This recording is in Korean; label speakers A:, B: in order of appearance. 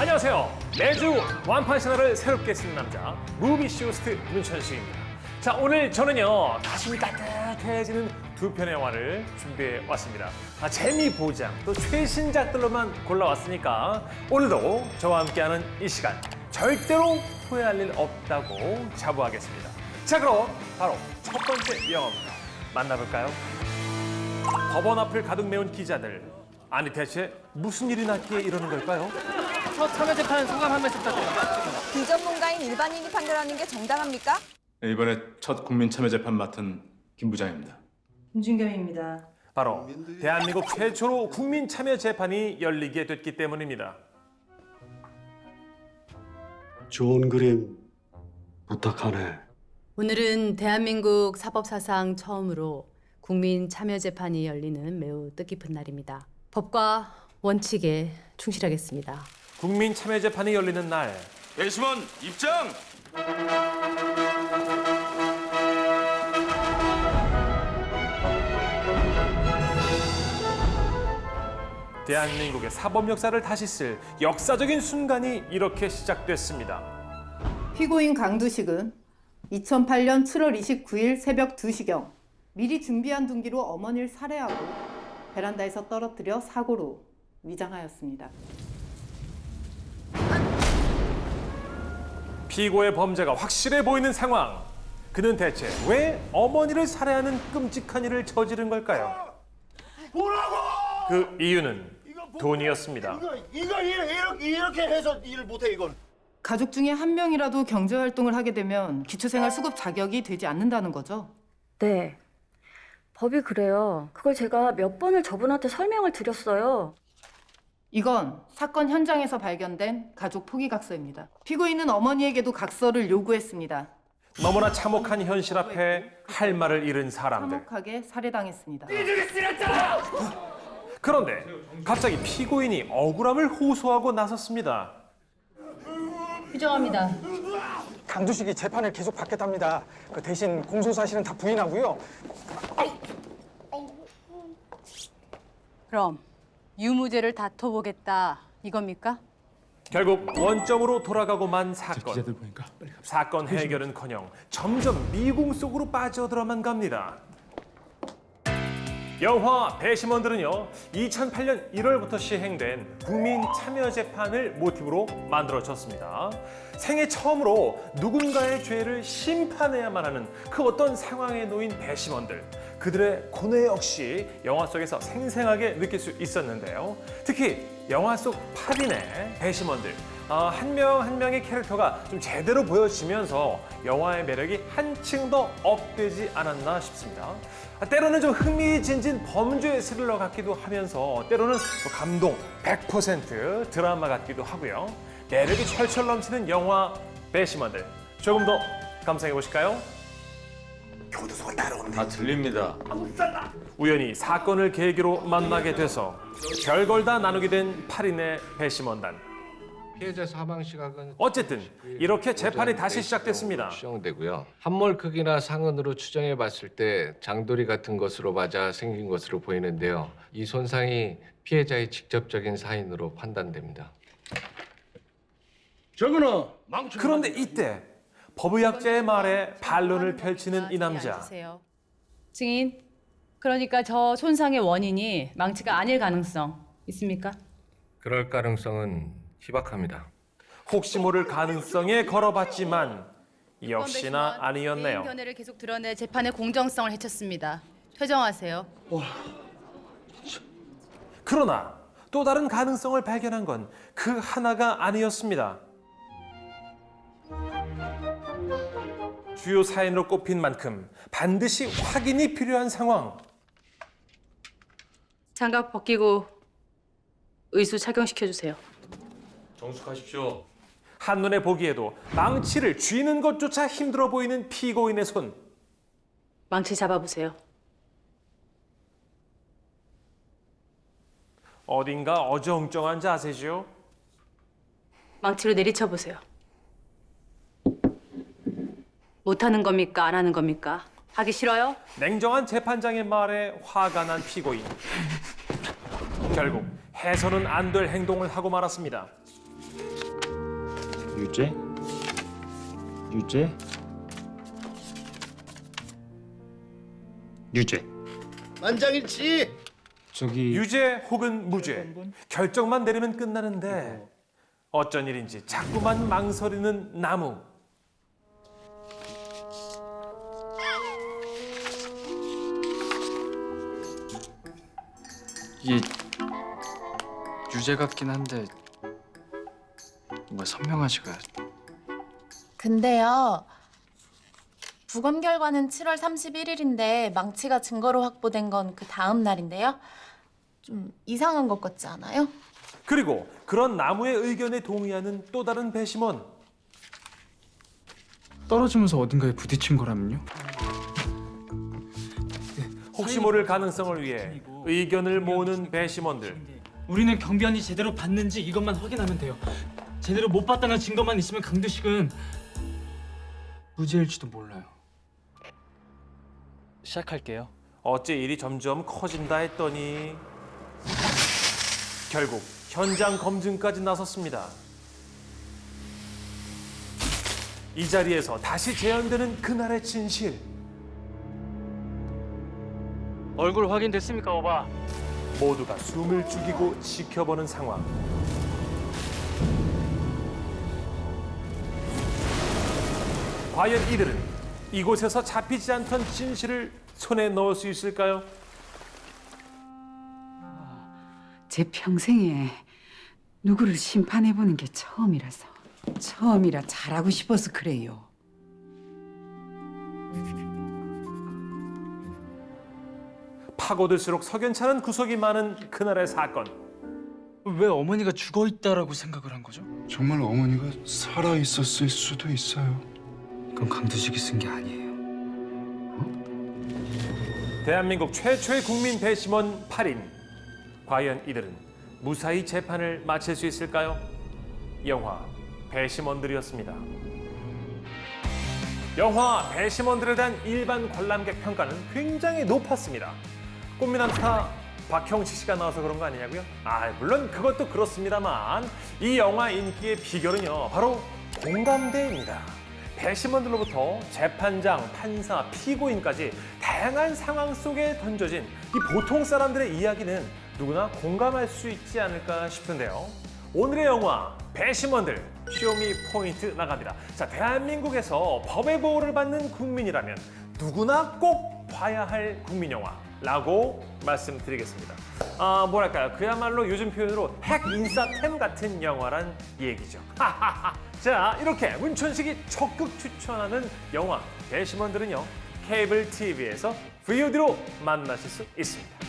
A: 안녕하세요. 매주 완판 신화를 새롭게 쓰는 남자 무비쇼스트 문천식입니다. 자, 오늘 저는요 가슴이 따뜻해지는 두 편의 영화를 준비해 왔습니다. 재미 보장 또 최신작들로만 골라왔으니까 오늘도 저와 함께하는 이 시간 절대로 후회할 일 없다고 자부하겠습니다. 자, 그럼 바로 첫 번째 영화입니다. 만나볼까요? 법원 앞을 가득 메운 기자들. 아니 대체 무슨 일이 났기에 이러는 걸까요?
B: 첫 참여 재판 소감 한 말씀 부탁드립니다.
C: 비전문가인 일반인이 판결하는 게 정당합니까?
D: 네, 이번에 첫 국민참여재판 맡은 김 부장입니다.
E: 김준겸입니다.
A: 바로 대한민국 최초로 국민 참여 재판이 열리게 됐기 때문입니다.
F: 좋은 그림 부탁하네.
G: 오늘은 대한민국 사법사상 처음으로 국민 참여 재판이 열리는 매우 뜻깊은 날입니다. 법과 원칙에 충실하겠습니다.
A: 국민 참여 재판이 열리는 날,
D: 배심원 입장!
A: 대한민국의 사법 역사를 다시 쓸 역사적인 순간이 이렇게 시작됐습니다.
E: 피고인 강두식은 2008년 7월 29일 새벽 2시경 미리 준비한 둔기로 어머니를 살해하고 베란다에서 떨어뜨려 사고로 위장하였습니다.
A: 피고의 범죄가 확실해 보이는 상황. 그는 대체 왜 어머니를 살해하는 끔찍한 일을 저지른 걸까요?
H: 뭐라고?
A: 그 이유는 돈이었습니다.
H: 이거 이렇게 해서 일을 못해 이건.
E: 가족 중에 한 명이라도 경제활동을 하게 되면 기초생활 수급 자격이 되지 않는다는 거죠.
I: 네. 법이 그래요. 그걸 제가 몇 번을 저분한테 설명을 드렸어요.
E: 이건 사건 현장에서 발견된 가족 포기각서입니다. 피고인은 어머니에게도 각서를 요구했습니다.
A: 너무나 참혹한 현실 앞에 할 말을 잃은 사람들.
E: 참혹하게 살해당했습니다.
A: 그런데 갑자기 피고인이 억울함을 호소하고 나섰습니다.
G: 규정합니다.
J: 강두식이 재판을 계속 받겠답니다. 그 대신 공소 사실은 다 부인하고요.
K: 그럼 유무죄를 다퉈보겠다 이겁니까?
A: 결국 원점으로 돌아가고 만 사건.
D: 기자들 보니까
A: 사건 해결은커녕 점점 미궁 속으로 빠져들어만 갑니다. 영화 배심원들은요 2008년 1월부터 시행된 국민 참여 재판을 모티브로 만들어졌습니다. 생애 처음으로 누군가의 죄를 심판해야만 하는 그 어떤 상황에 놓인 배심원들, 그들의 고뇌 역시 영화 속에서 생생하게 느낄 수 있었는데요. 특히 영화 속 8인의 배심원들, 한 명 한 명의 캐릭터가 좀 제대로 보여지면서 영화의 매력이 한층 더 업되지 않았나 싶습니다. 때로는 좀 흥미진진 범죄 스릴러 같기도 하면서 때로는 감동 100% 드라마 같기도 하고요. 매력이 철철 넘치는 영화 배심원들, 조금 더 감상해 보실까요?
D: 다 들립니다.
A: 우연히 사건을 계기로 만나게 돼서 별걸 다 나누게 된 8인의 배심원단.
B: 피해자 사망 시각은
A: 어쨌든 이렇게 재판이 다시 시작됐습니다.
B: 추정되고요. 함몰 크기나 상흔으로 추정해 봤을 때 장돌이 같은 것으로 맞아 생긴 것으로 보이는데요. 이 손상이 피해자의 직접적인 사인으로 판단됩니다.
H: 저거는
A: 그런데 이때 법의학자의 말에 반론을 펼치는 이 남자.
G: 앉으세요. 증인, 그러니까 저 손상의 원인이 망치가 아닐 가능성 있습니까?
B: 그럴 가능성은 희박합니다.
A: 혹시 모를 가능성에 걸어봤지만 역시나 아니었네요.
G: 개인 견해를 계속 드러내 재판의 공정성을 해쳤습니다. 퇴정하세요.
A: 그러나 또 다른 가능성을 발견한 건 그 하나가 아니었습니다. 주요 사인으로 꼽힌 만큼 반드시 확인이 필요한 상황.
G: 장갑 벗기고 의수 착용시켜주세요.
D: 정숙하십시오.
A: 한눈에 보기에도 망치를 쥐는 것조차 힘들어 보이는 피고인의 손.
G: 망치 잡아보세요.
A: 어딘가 어정쩡한 자세죠.
G: 망치로 내리쳐보세요. 못하는 겁니까? 안 하는 겁니까? 하기 싫어요?
A: 냉정한 재판장의 말에 화가 난 피고인. 결국 해서는 안 될 행동을 하고 말았습니다.
L: 유죄, 유죄, 유죄.
H: 만장일치.
L: 저기
A: 유죄 혹은 무죄 결정만 내리면 끝나는데 어쩐 일인지 자꾸만 망설이는 나무.
L: 이게 유죄 같긴 한데 뭔가 선명하지가.
M: 근데요. 부검 결과는 7월 31일인데 망치가 증거로 확보된 건 그 다음 날인데요. 좀 이상한 것 같지 않아요?
A: 그리고 그런 나무의 의견에 동의하는 또 다른 배심원.
L: 떨어지면서 어딘가에 부딪힌 거라면요?
A: 혹시 모를 가능성을 위해 의견을 모으는 배심원들.
N: 우리는 경비원이 제대로 봤는지 이것만 확인하면 돼요. 제대로 못 봤다는 증거만 있으면 강두식은
L: 무죄일지도 몰라요.
N: 시작할게요.
A: 어째 일이 점점 커진다 했더니 결국 현장 검증까지 나섰습니다. 이 자리에서 다시 재현되는 그날의 진실.
N: 얼굴 확인됐습니까, 오바?
A: 모두가 숨을 죽이고 지켜보는 상황. 과연 이들은 이곳에서 잡히지 않던 진실을 손에 넣을 수 있을까요?
O: 제 평생에 누구를 심판해보는 게 처음이라 잘하고 싶어서 그래요.
A: 파고들수록 석연찮은 구석이 많은 그날의 사건.
L: 왜 어머니가 죽어 있다라고 생각을 한 거죠?
P: 정말 어머니가 살아 있었을 수도 있어요.
L: 그건 강두식이 쓴 게 아니에요.
A: 대한민국 최초의 국민 배심원 8인. 과연 이들은 무사히 재판을 마칠 수 있을까요? 영화 배심원들이었습니다. 영화 배심원들에 대한 일반 관람객 평가는 굉장히 높았습니다. 꽃미남 스타 박형식 씨가 나와서 그런 거 아니냐고요? 물론 그것도 그렇습니다만 이 영화 인기의 비결은요, 바로 공감대입니다. 배심원들로부터 재판장, 판사, 피고인까지 다양한 상황 속에 던져진 이 보통 사람들의 이야기는 누구나 공감할 수 있지 않을까 싶은데요. 오늘의 영화 배심원들 쇼미 포인트 나갑니다. 자, 대한민국에서 법의 보호를 받는 국민이라면 누구나 꼭 봐야 할 국민 영화라고 말씀드리겠습니다. 뭐랄까요? 그야말로 요즘 표현으로 핵 인싸템 같은 영화란 얘기죠. 자, 이렇게 문천식이 적극 추천하는 영화 배심원들은요, 케이블 TV에서 VOD로 만나실 수 있습니다.